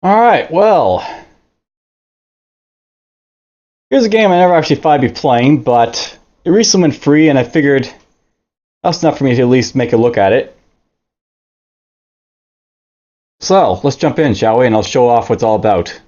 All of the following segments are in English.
Alright, well, here's a game I never actually thought I'd be playing, but it recently went free and I figured that's enough for me to at least make a look at it. So, let's jump in, shall we? And I'll show off what it's all about.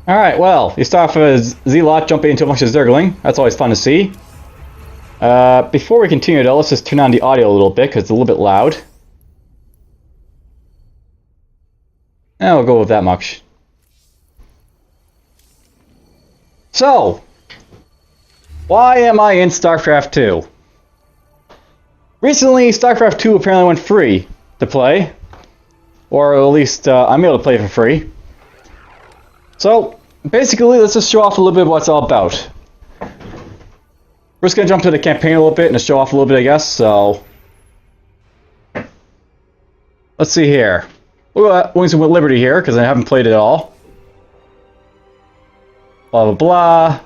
Alright, well, you start off with Z-Lot jumping into a bunch of Zergling. That's always fun to see. Before we continue though, let's just turn on the audio a little bit because it's a little bit loud. And we'll go with that much. So, why am I in Starcraft II? Recently, Starcraft II apparently went free to play. Or at least, I'm able to play for free. So, basically, let's just show off a little bit of what it's all about. We're just going to jump to the campaign a little bit and just show off a little bit, I guess, so... Let's see here. We'll go Wings with Liberty here, because I haven't played it at all. Blah, blah, blah.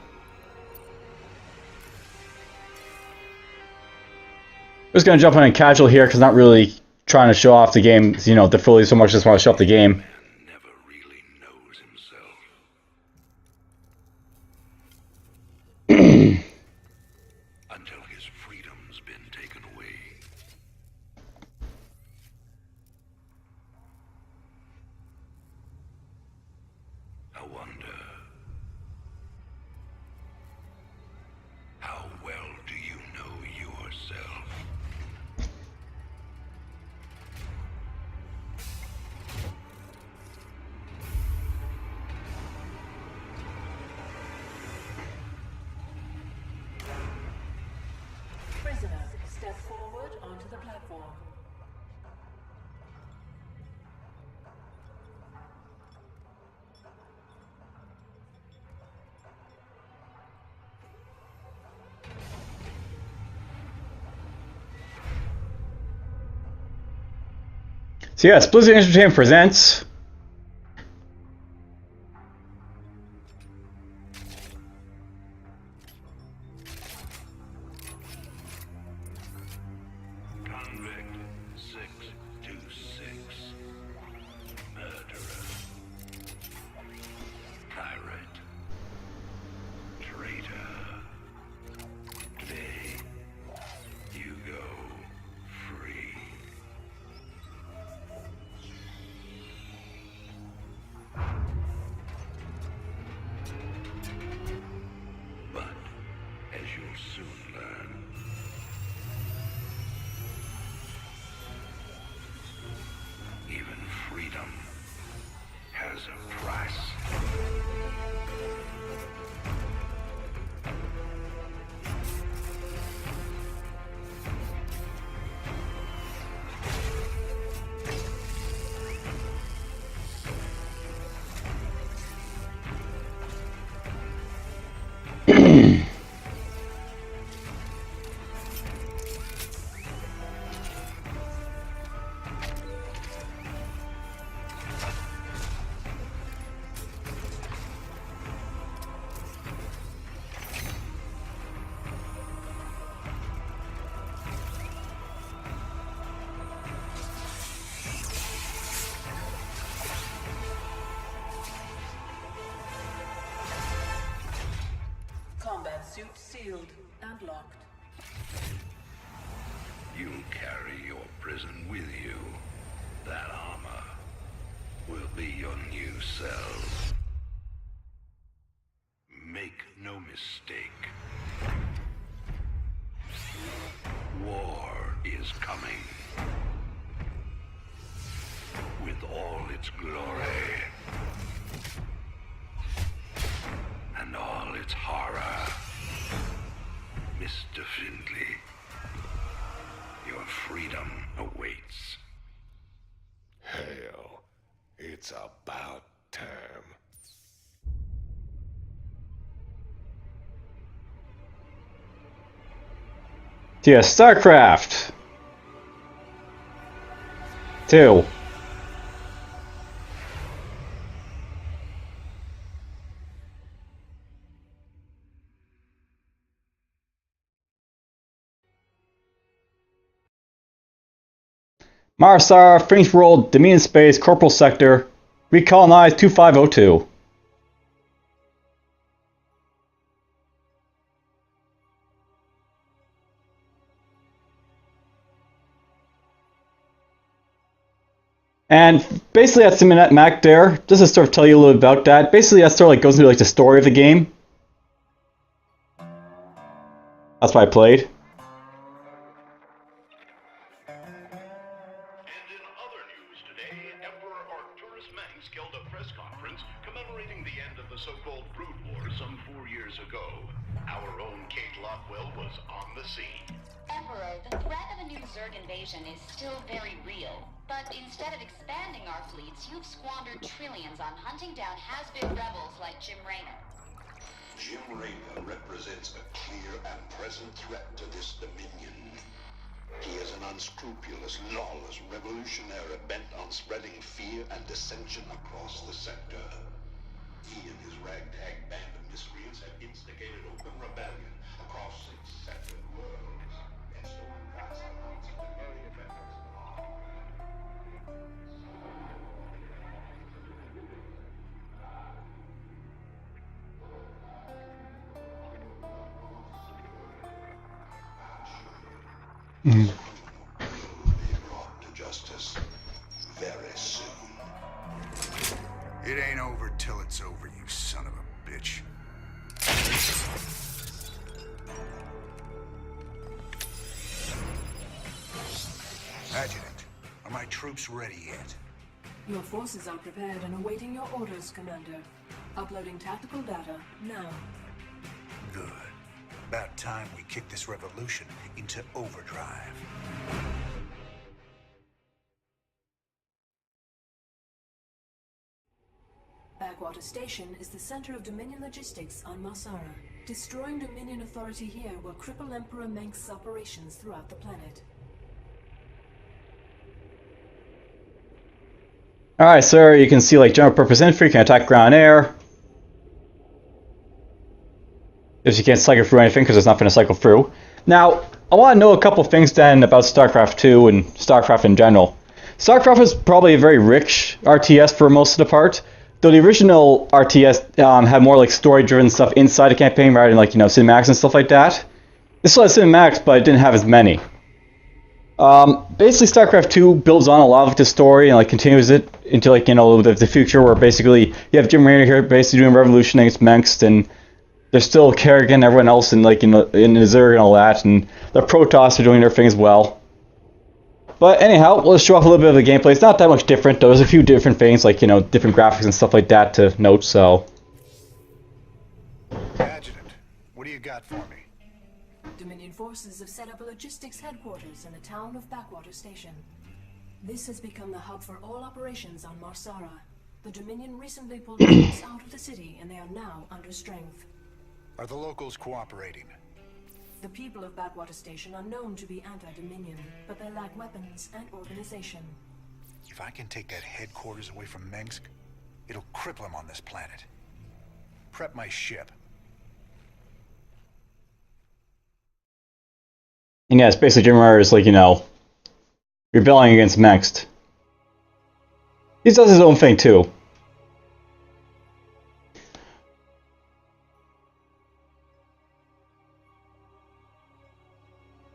We're just going to jump in casual here, because I'm not really trying to show off the game, you know, fully so much, just want to show off the game. Never really knows himself. Until his freedom's been taken away. I wonder, how well do you know yourself? Prisoner, step forward onto the platform. So yes, Blizzard Entertainment presents... Convict 626. Murderer. Pirate. Traitor. Today, you go free. But, as you'll soon learn, even freedom has a price. Combat suit sealed and locked. You'll carry your prison with you. That armor will be your new cell. Make no mistake. War is coming. With all its glory. And all its horror. Mr. Findlay, your freedom awaits. Hell, it's about time. Yeah, Starcraft II. Marsar, Fringe World, Dominion Space, Corporal Sector, recolonize 2502. And basically that's the map there. Just to sort of tell you a little bit about that. Basically that sort of like goes into like the story of the game. That's what I played. held a press conference commemorating the end of the so-called Brood War some 4 years ago. Our own Kate Lockwell was on the scene. Emperor, the threat of a new Zerg invasion is still very real. But instead of expanding our fleets, you've squandered trillions on hunting down has-been rebels like Jim Raynor. Jim Raynor represents a clear and present threat to this Dominion. He is an unscrupulous, lawless revolutionary bent on spreading fear and dissension across the sector. He and his ragtag band of miscreants have instigated open rebellion across 6 separate worlds, and stolen God's amounts of the very members of law. Mm. Will be brought to justice very soon. It ain't over till it's over, you son of a bitch. Adjutant, are my troops ready yet? Your forces are prepared and awaiting your orders, Commander. Uploading tactical data now. Good. About time we kick this revolution into overdrive. Backwater Station is the center of Dominion logistics on Marsara. Destroying Dominion authority here will cripple Emperor Mengsk's operations throughout the planet. Alright, sir, you can see like general purpose infantry can attack ground air. If you can't cycle through anything because it's not going to cycle through. Now, I want to know a couple things then about StarCraft II and StarCraft in general. StarCraft was probably a very rich RTS for most of the part, though the original RTS had more like story-driven stuff inside the campaign rather than like, you know, cinematics and stuff like that. This still has cinematics, but it didn't have as many. Basically, StarCraft II builds on a lot of the story and like continues it into like, you know, the future where basically you have Jim Raynor here basically doing revolution against Mengsk, and there's still Kerrigan and everyone else in like in the Zerg and all that, and the Protoss are doing their thing as well. But anyhow, let's show off a little bit of the gameplay. It's not that much different, though. There's a few different things, like, you know, different graphics and stuff like that to note, so. Adjutant, what do you got for me? Dominion forces have set up a logistics headquarters in the town of Backwater Station. This has become the hub for all operations on Marsara. The Dominion recently pulled troops out of the city, and they are now under strength. Are the locals cooperating? The people of Backwater Station are known to be anti-Dominion, but they lack weapons and organization. If I can take that headquarters away from Mengsk, it'll cripple him on this planet. Prep my ship. And yeah, it's basically Jim Raynor is like, you know, rebelling against Mengsk. He does his own thing too.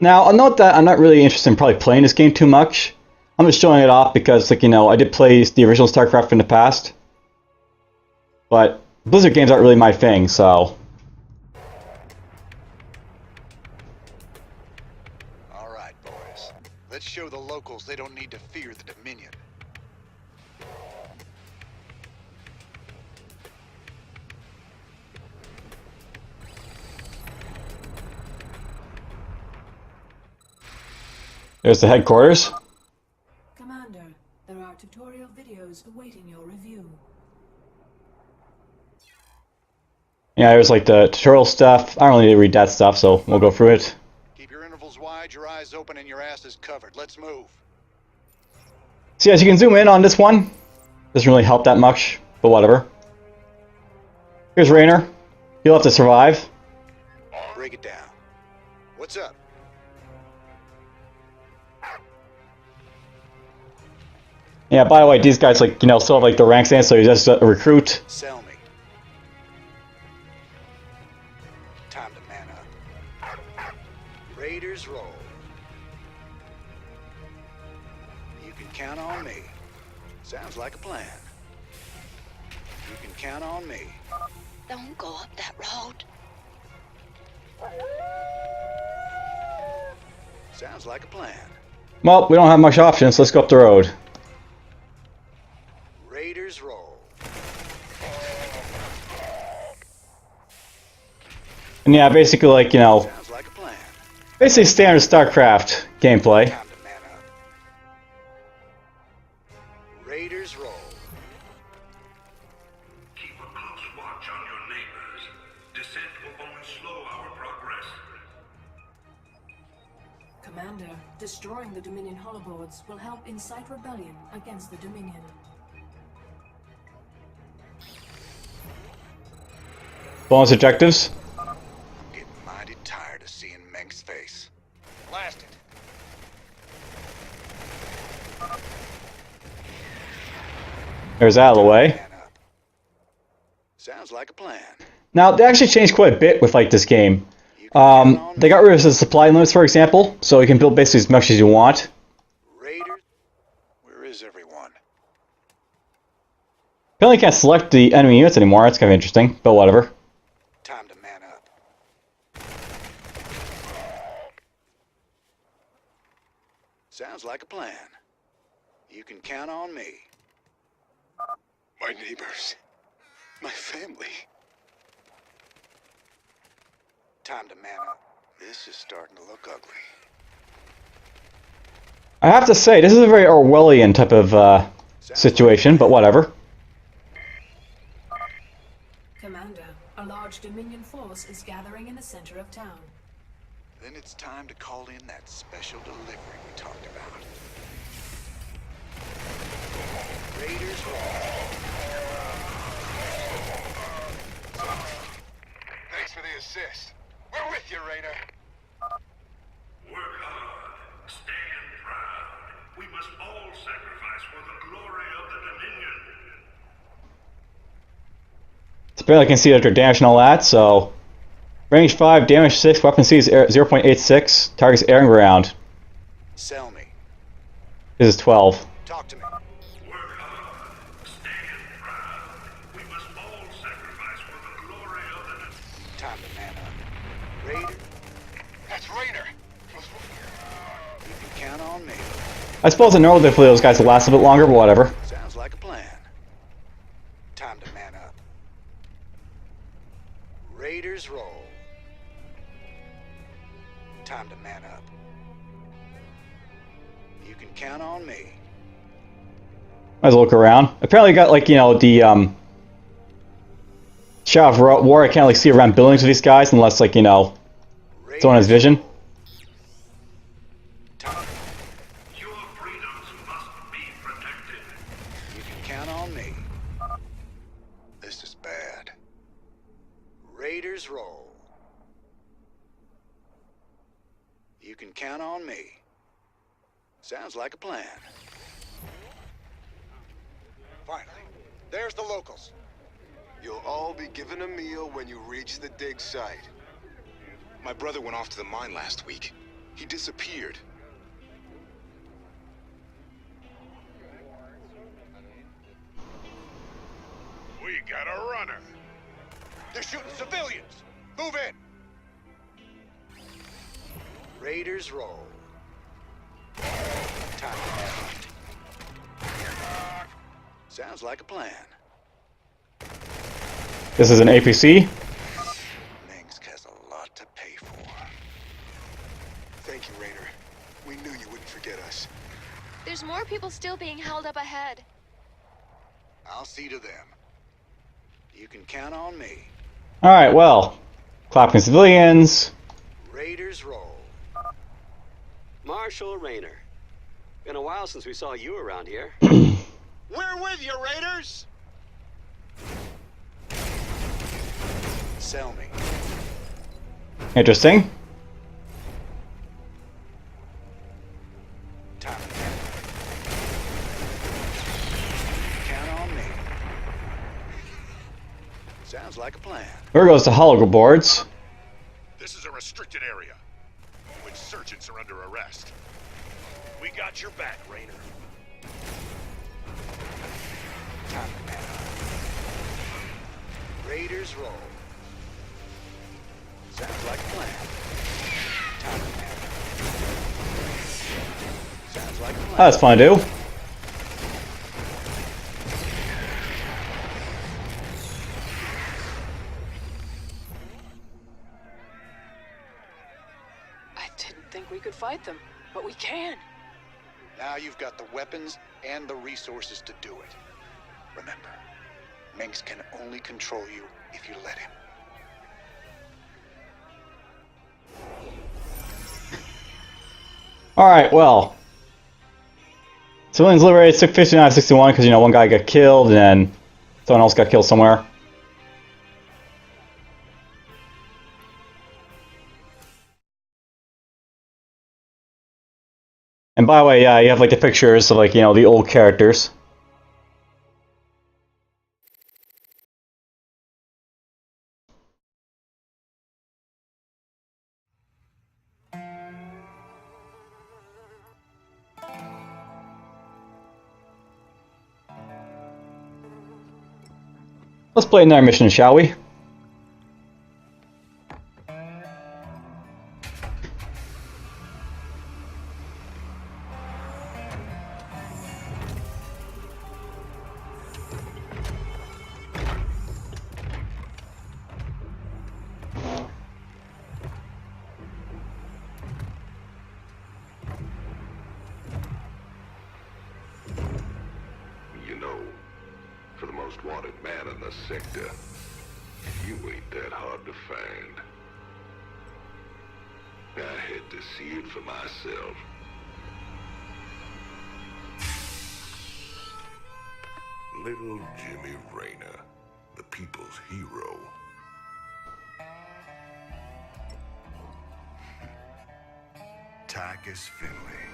Now, I'll note that I'm not really interested in probably playing this game too much. I'm just showing it off because, like, you know, I did play the original StarCraft in the past. But Blizzard games aren't really my thing, so. Alright, boys. Let's show the locals they don't need to fear the Dominion. There's the headquarters. Commander, there are tutorial videos awaiting your review. Yeah, there's like the tutorial stuff. I don't really need to read that stuff, so we'll go through it. Keep your intervals wide, your eyes open, and your ass is covered. Let's move. So as you can zoom in on this one. Doesn't really help that much, but whatever. Here's Raynor. He'll have to survive. Break it down. What's up? Yeah, by the way, these guys, like, you know, still have, like, the ranks in, so he's just a recruit. Sell me. Time to man up. Raiders roll. You can count on me. Sounds like a plan. You can count on me. Don't go up that road. Sounds like a plan. Well, we don't have much options. Let's go up the road. Raiders roll. And yeah, basically, like, you know, Sounds like a plan. basically standard StarCraft gameplay. Time to man up. Raiders roll. Keep a close watch on your neighbors. Descent will only slow our progress. Commander, destroying the Dominion holoboards will help incite rebellion against the Dominion. Bonus objectives. I'm getting mighty tired of seeing Meng's face. Blast it. There's out of the way. Man up. Sounds like a plan. Now, they actually changed quite a bit with, like, this game. You can count on They got rid of the supply limits, for example, so you can build basically as much as you want. Raiders. Where is everyone? Apparently you can't select the enemy units anymore. That's kind of interesting, but whatever. Time to man up. Sounds like a plan. You can count on me. My neighbors. My family. Time to man up. This is starting to look ugly. I have to say, this is a very Orwellian type of situation, but whatever. Commander, a large Dominion force is gathering in the center of town. Then it's time to call in that special delivery we talked about. Raiders roll. Thanks for the assist. We're with you, Raynor. Work hard. Stand proud. We must all sacrifice for the glory of the Dominion. So apparently I can see that they're damaged and all that, so... Range 5, damage 6, weapon C is 0.86, targets air and ground. Sell me. This is 12. Talk to me. Work hard. Stand proud. We must all sacrifice for the glory of the Dominion. Time to man up. Raider. That's Raynor. You can count on me. I suppose in normal difficulty those guys will last a bit longer, but whatever. Sounds like a plan. Time to man up. Raiders roll. Time to man up. You can count on me. Might as well look around. Apparently you got, like, you know, the, Shadow of War, I can't, like, see around buildings with these guys unless, like, you know, it's on his vision. Time. Your freedoms must be protected. You can count on me. This is bad. Raiders roll. You can count on me. Sounds like a plan. Finally, there's the locals. You'll all be given a meal when you reach the dig site. My brother went off to the mine last week. He disappeared. We got a runner. They're shooting civilians. Move in. Raiders roll. Time to have it. Sounds like a plan. This is an APC. Mengsk has a lot to pay for. Thank you, Raynor. We knew you wouldn't forget us. There's more people still being held up ahead. I'll see to them. You can count on me. Alright, well. Clapping civilians. Raiders roll. Marshal Rayner. Been a while since we saw you around here. We're with you, Raiders! Sell me. Interesting. Time. Count on me. Sounds like a plan. There goes the hologram boards. This is a restricted area. Insurgents are under arrest. We got your back, Rayner. Time to man up. Raiders roll. Sounds like a plan. Time to man up. Sounds like a plan. That's fun to do. We could fight them, but we can. Now you've got the weapons and the resources to do it. Remember, Minx can only control you if you let him. Alright, well. Civilians liberated 59-61 because, you know, one guy got killed and then someone else got killed somewhere. And by the way, yeah, you have like the pictures of like, you know, the old characters. Let's play another mission, shall we? For the most wanted man in the sector, you ain't that hard to find. I had to see it for myself. Little Jimmy Rayner, the people's hero. Tychus Finley.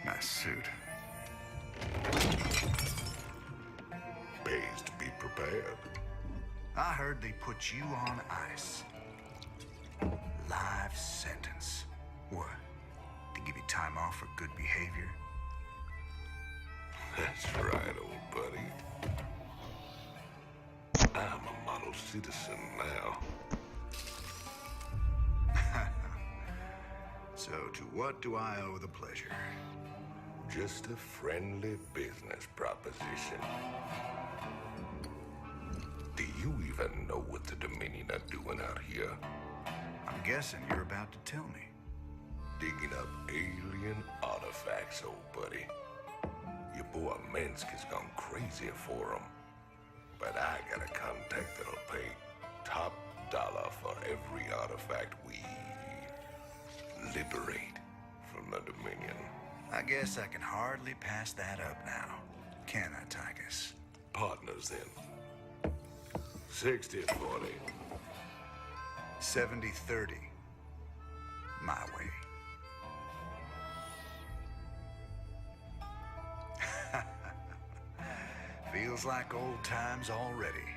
Nice suit. Pays to be prepared. I heard they put you on ice. Life sentence. What? To give you time off for good behavior? That's right, old buddy. I'm a model citizen now. So to what do I owe the pleasure? Just a friendly business proposition. Do you even know what the Dominion are doing out here? I'm guessing you're about to tell me. Digging up alien artifacts, old buddy. Your boy Minsk has gone crazy for them. But I got a contact that'll pay top dollar for every artifact we liberate from the Dominion. I guess I can hardly pass that up now. Can I, Tychus? Partners then. 60-40. 70-30. My way. Feels like old times already.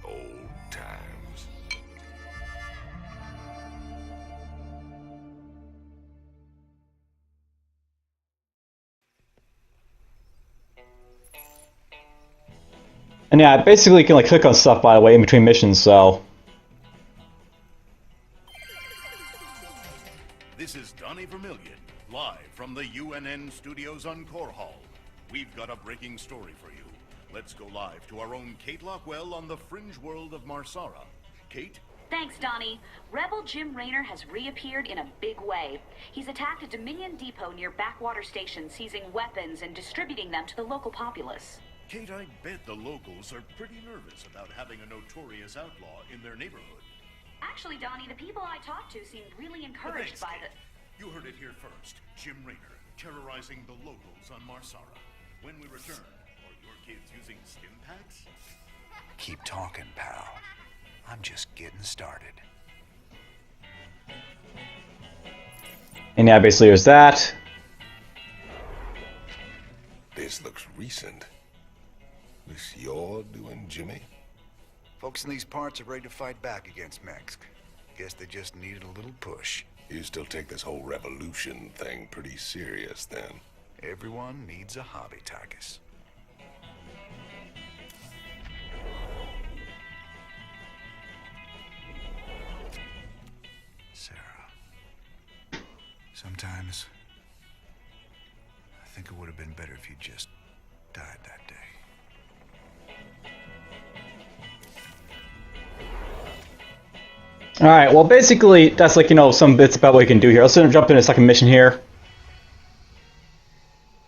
Old times. And yeah, basically you can like click on stuff, by the way, in between missions, so... This is Donnie Vermillion, live from the UNN studios on Core Hall. We've got a breaking story for you. Let's go live to our own Kate Lockwell on the fringe world of Marsara. Kate? Thanks, Donnie. Rebel Jim Rayner has reappeared in a big way. He's attacked a Dominion depot near Backwater Station, seizing weapons and distributing them to the local populace. Kate, I bet the locals are pretty nervous about having a notorious outlaw in their neighborhood. Actually, Donnie, the people I talked to seemed really encouraged by the... You heard it here first. Jim Raynor, terrorizing the locals on Marsara. When we return, are your kids using stim packs? Keep talking, pal. I'm just getting started. And yeah, basically there's that. This looks recent. This you're doing, Jimmy? Folks in these parts are ready to fight back against Mengsk. Guess they just needed a little push. You still take this whole revolution thing pretty serious, then? Everyone needs a hobby, Tychus. Sarah. Sometimes... I think it would have been better if you just died that day. Alright, well basically, that's like, you know, some bits about what you can do here. Let's jump into a second mission here.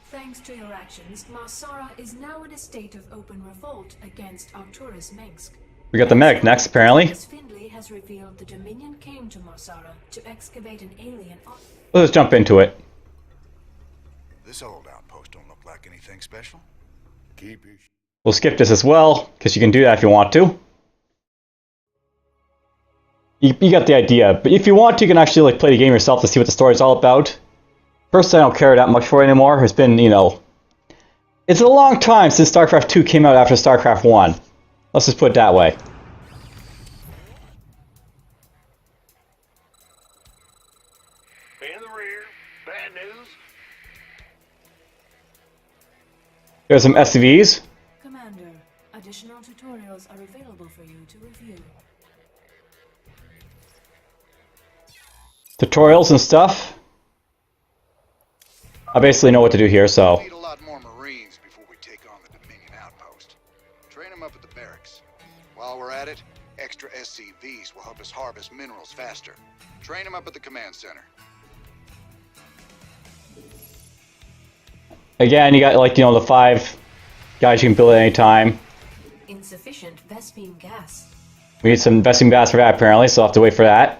Thanks to your actions, Marsara is now in a state of open revolt against Arcturus Mengsk. We got the medic next, apparently. Findlay has revealed the Dominion came to Marsara to excavate an alien... Let's jump into it. This old outpost don't look like anything special. Keep your... We'll skip this as well, because you can do that if you want to. You got the idea, but if you want to, you can actually like play the game yourself to see what the story is all about. Personally, I don't care that much for it anymore. It's been, you know... It's a long time since Starcraft II came out after Starcraft 1. Let's just put it that way. In the rear, bad news. There's some SCVs. Commander, additional tutorials are available for you to review. Tutorials and stuff. I basically know what to do here, so... We need a lot more Marines before we take on the Dominion outpost. Train them up at the barracks. While we're at it, extra SCVs will help us harvest minerals faster. Train them up at the command center. Again, you got like, you know, the 5 guys you can build at any time. Insufficient Vespene gas. We need some Vespene gas for that apparently, so I'll have to wait for that.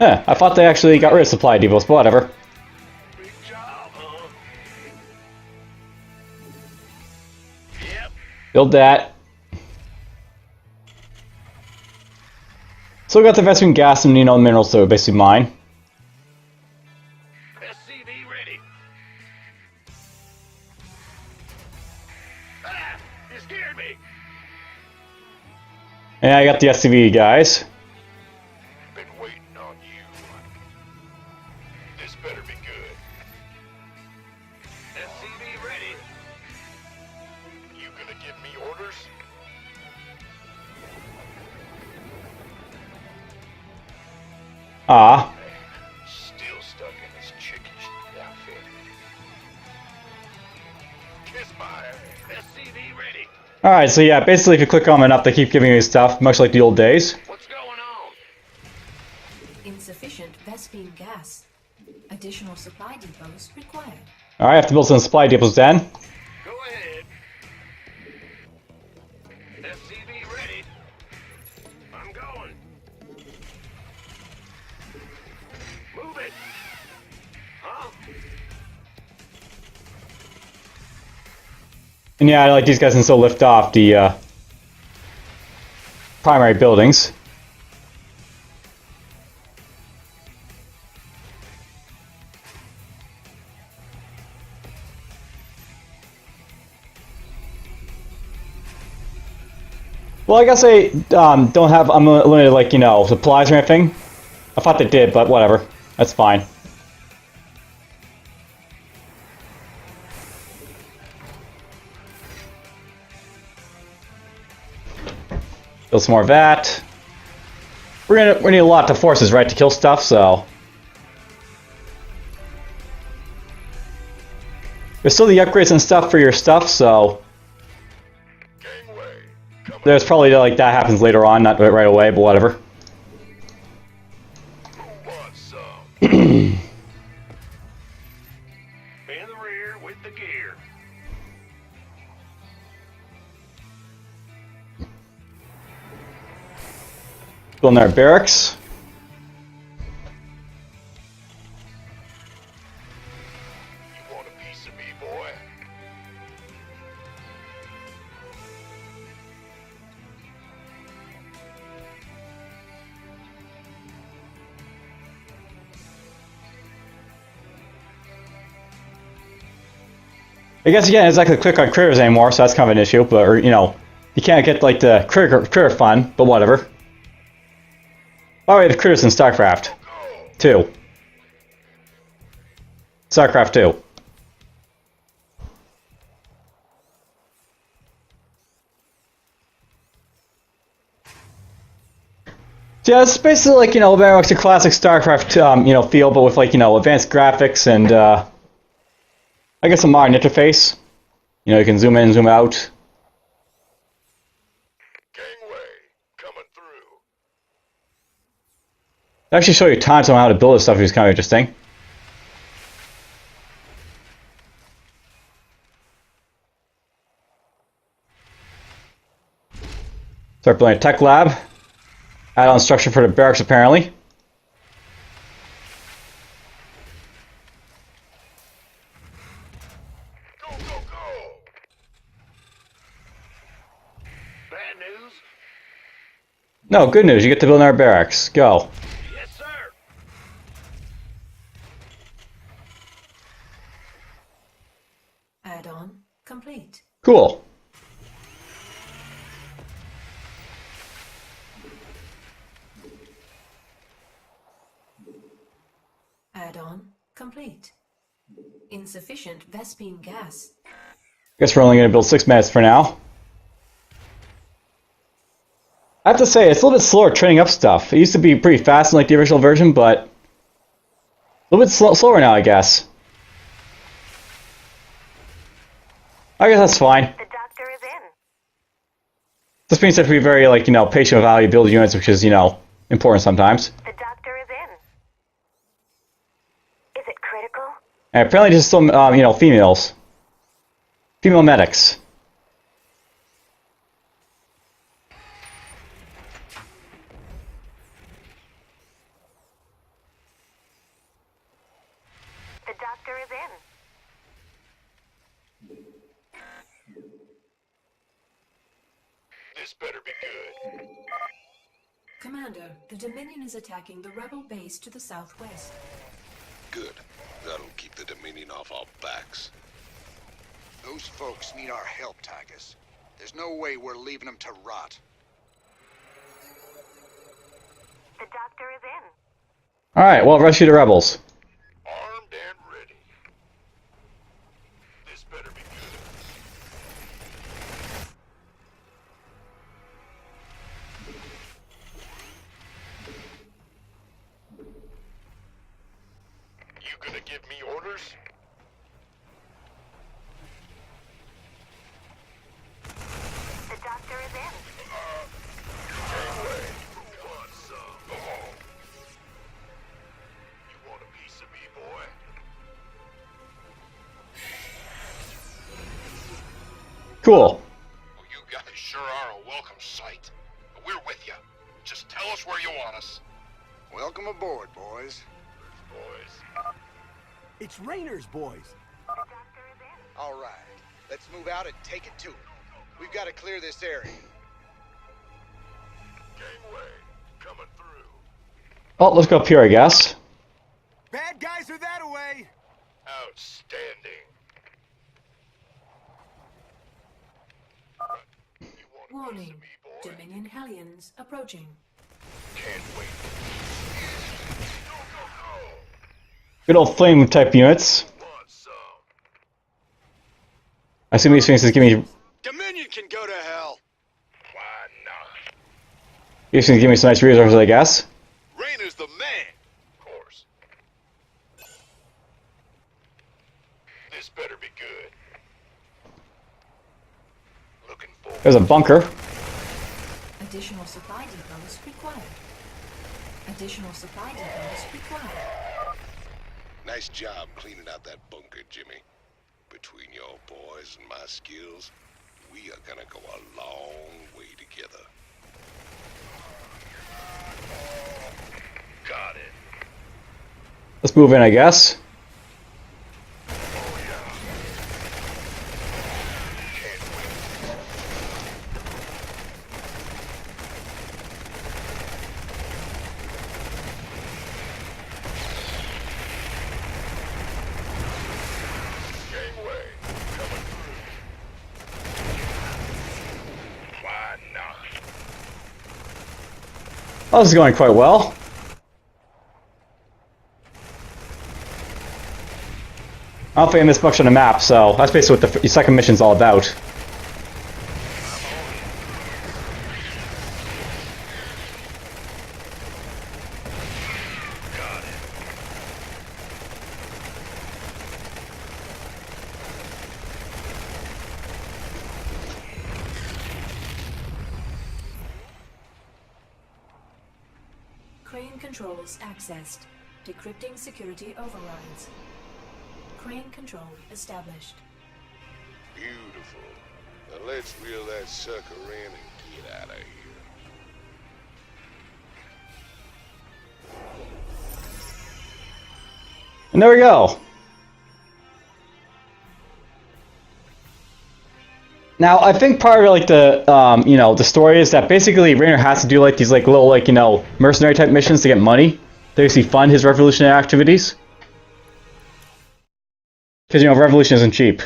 I thought they actually got rid of supply depots, but whatever. Big job, huh? Yep. Build that. So we got the Vespene gas and, you know, minerals, so basically mine. SCV ready. Ah! You scared me. And I got the SCV guys. Been waiting on you. This better be good. SCV ready. You gonna give me orders? Ah. Still stuck in this chicken outfit. Kiss my ass. SCV ready. Alright, so yeah, basically if you click on them enough, they keep giving you stuff, much like the old days. What's going on? Insufficient Vespene gas. Additional supply depots required. Alright, I have to build some supply depots then. Go ahead. SCV ready. I'm going. Move it. Huh? And yeah, I like these guys can still lift off the primary buildings. Well, I guess they don't have unlimited, like, you know, supplies or anything. I thought they did, but whatever. That's fine. Build some more of that. We're gonna need a lot of forces, right, to kill stuff, so... There's still the upgrades and stuff for your stuff, so... There's probably, like, that happens later on, not right away, but whatever. In the rear with the gear. Building our barracks. You want a piece of me, boy? I guess again, it's not gonna click on critters anymore, so that's kind of an issue. But or, you know, you can't get like the critter fun, but whatever. By the way, the critters in Starcraft II. Starcraft II. So yeah, it's basically like, you know, very much a classic Starcraft, you know, feel, but with like, you know, advanced graphics and I guess a modern interface. You know, you can zoom in, zoom out. Gangway, coming through. They actually show you times on how to build this stuff, which is kind of interesting. Start building a tech lab. Add-on structure for the barracks, apparently. Go, go, go! Bad news? No, good news. You get to build our barracks. Go. Yes, sir! Add-on complete. Cool. Add-on complete. Insufficient Vespine gas. Guess we're only going to build 6 minutes for now. I have to say, it's a little bit slower training up stuff. It used to be pretty fast in like the original version, but a little bit slower now, I guess. I guess that's fine. The doctor is in. This means that we be very, like, you know, patient with how you build units, which is, you know, important sometimes. The doctor is in. Is it critical? And apparently just some, you know, females. Female medics. The doctor is in. This better be good. Commander, the Dominion is attacking the rebel base to the southwest. Good. That'll keep the Dominion off our backs. Those folks need our help, Tigers. There's no way we're leaving them to rot. The doctor is in. Alright, well, rescue the rebels. Armed and ready. This better be good. You gonna give me orders? The doctor is in. Gangway, want some? You want a piece of me, boy? Cool. Well, you guys sure are a welcome sight. But we're with you. Just tell us where you want us. Welcome aboard, boys. Boys. It's Rainer's boys. The doctor is in. All right, let's move out and take it to 'em. We've got to clear this area. Gangway, coming through. Oh, let's go up here, I guess. Bad guys are that away. Outstanding. You want a piece Warning. of me, boy? Dominion Hellions approaching. Can't wait. Go, go, go! Good old flame type units. Want some? I assume these things just give me. Dominion can go to hell. Why not? These things give me some nice resources, I guess. Rainer's the man. Of course. This better be good. Looking forward. There's a bunker. Additional supply depots required. Additional supply depots required. Nice job cleaning out that bunker, Jimmy. Between your boys and my skills, we are gonna go a long way together. Got it. Let's move in, I guess. Oh, this is going quite well. I don't think I missed much on the map, so that's basically what the second mission's all about. Crane controls accessed. Decrypting security overrides. Crane control established. Beautiful. Now let's reel that sucker in and get out of here. And there we go. Now, I think part of like the you know, the story is that basically Raynor has to do like these like little like, you know, mercenary type missions to get money to basically fund his revolutionary activities. Because, you know, revolution isn't cheap.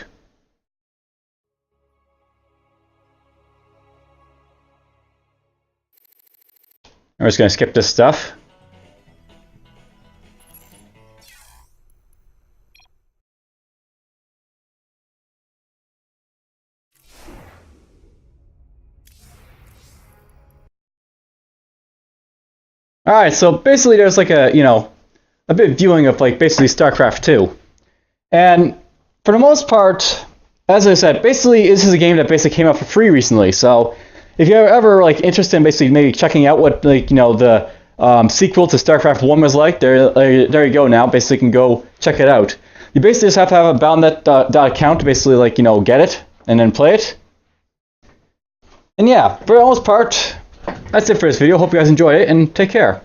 I'm just gonna skip this stuff. Alright, so basically there's like a, you know, a bit of viewing of like basically Starcraft II. And for the most part, as I said, basically this is a game that basically came out for free recently. So if you're ever like interested in basically maybe checking out what like, you know, the sequel to Starcraft 1 was like, there you go now. Basically you can go check it out. You basically just have to have a Battle.net account to basically like, you know, get it and then play it. And yeah, for the most part, that's it for this video. Hope you guys enjoyed it, and take care.